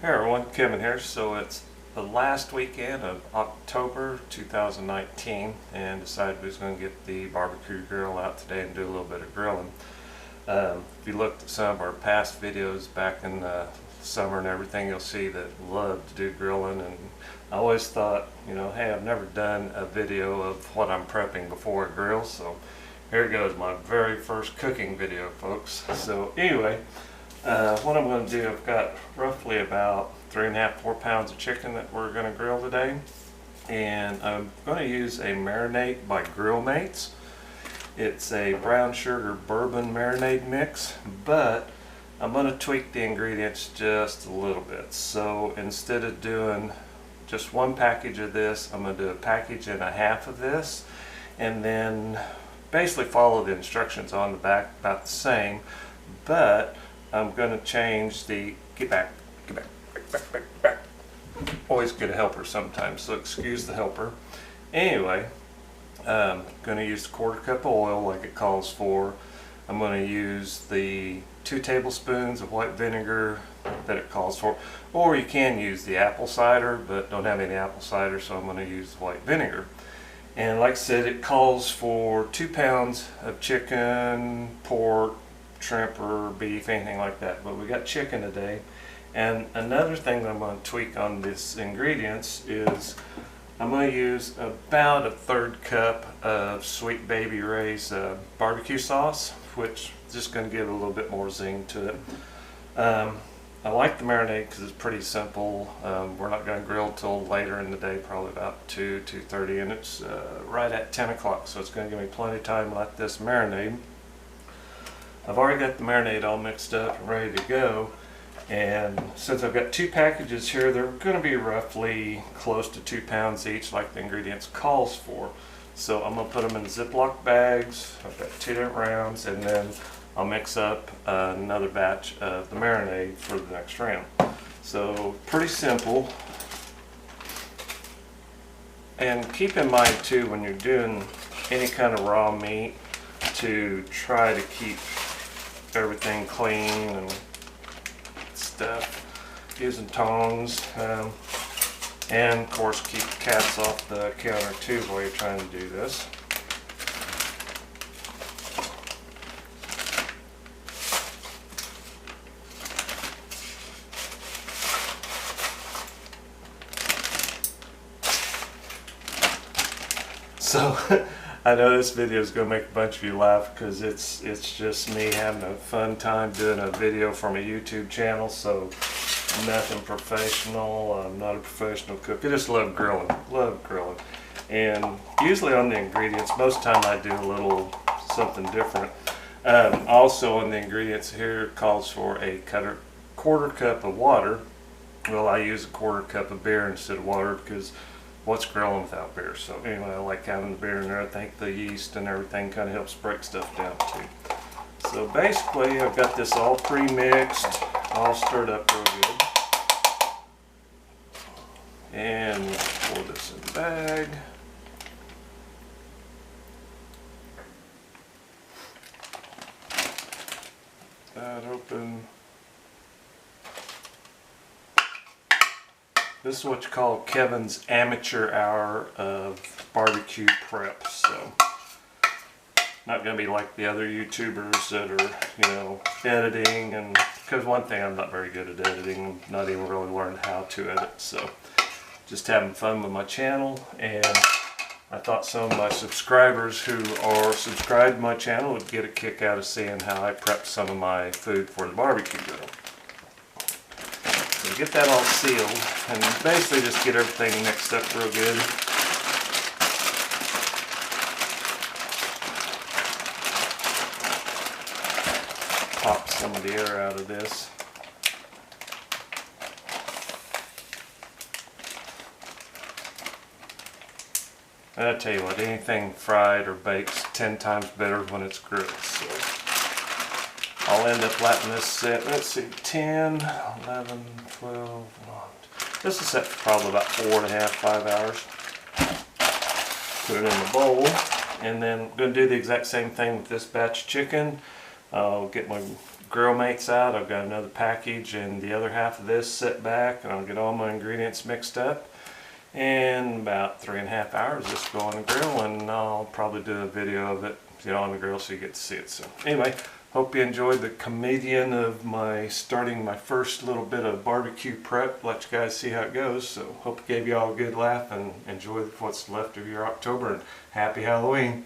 Hey everyone, Kevin here. So it's the last weekend of October 2019 and decided we was going to get the barbecue grill out today and do a little bit of grilling. If you looked at some of our past videos back in the summer and everything, you'll see that I love to do grilling, and I always thought, hey, I've never done a video of what I'm prepping before I grill, so here goes my very first cooking video, folks. So anyway, what I'm going to do, I've got roughly about 3.5–4 pounds of chicken that we're going to grill today, and I'm going to use a Marinade by Grill Mates. It's a brown sugar bourbon marinade mix, but I'm going to tweak the ingredients just a little bit. So instead of doing just one package of this, I'm going to do a package and a half of this, and then basically follow the instructions on the back about the same, but I'm going to change the get back. Always get a helper sometimes, so excuse the helper. Anyway, I'm going to use a 1/4 cup of oil like it calls for. I'm going to use the 2 tablespoons of white vinegar that it calls for, or you can use the apple cider, but don't have any apple cider, so I'm going to use the white vinegar. And like I said, it calls for 2 pounds of chicken, pork, shrimp or beef, anything like that, but we got chicken today. And another thing that I'm going to tweak on this ingredients is I'm going to use about a 1/3 cup of Sweet Baby Ray's barbecue sauce, which is just going to give it a little bit more zing to it. I like the marinade because it's pretty simple. We're not going to grill till later in the day, probably about 2:30, and it's right at 10 o'clock, so it's going to give me plenty of time to let this marinade. I've already got the marinade all mixed up and ready to go, and since I've got 2 packages here, they're going to be roughly close to 2 pounds each like the ingredients calls for. So I'm going to put them in Ziploc bags. I've got 2 different rounds, and then I'll mix up another batch of the marinade for the next round. So pretty simple. And keep in mind too, when you're doing any kind of raw meat, to try to keep everything clean and stuff, using tongs, and of course keep cats off the counter too while you're trying to do this. So I know this video is going to make a bunch of you laugh because it's just me having a fun time doing a video from a YouTube channel, so nothing professional. I'm not a professional cook. I just love grilling. And usually on the ingredients, most of the time I do a little something different. Also on the ingredients here, it calls for a 1/4 cup of water. Well, I use a 1/4 cup of beer instead of water because what's grilling without beer? So anyway, I like having the beer in there. I think the yeast and everything kind of helps break stuff down too. So basically, I've got this all pre-mixed, all stirred up real good. And we'll pour this in the bag. That open. This is what you call Kevin's amateur hour of barbecue prep. So not going to be like the other YouTubers that are, editing, and because one thing, I'm not very good at editing, not even really learned how to edit. So just having fun with my channel, and I thought some of my subscribers who are subscribed to my channel would get a kick out of seeing how I prep some of my food for the barbecue grill. So get that all sealed, and basically just get everything mixed up real good. Pop some of the air out of this. And I tell you what, anything fried or baked 10 times better when it's grilled. So I'll end up letting this sit, let's see, 10, 11, 12, this is set for probably about 4.5–5 hours. Put it in the bowl, and then I'm going to do the exact same thing with this batch of chicken. I'll get my grill mates out. I've got another package and the other half of this set back, and I'll get all my ingredients mixed up. In about 3.5 hours, this will go on the grill, and I'll probably do a video of it, on the grill so you get to see it. So anyway, hope you enjoyed the comedian of my starting my first little bit of barbecue prep. Let you guys see how it goes. So hope it gave you all a good laugh, and enjoy what's left of your October, and happy Halloween.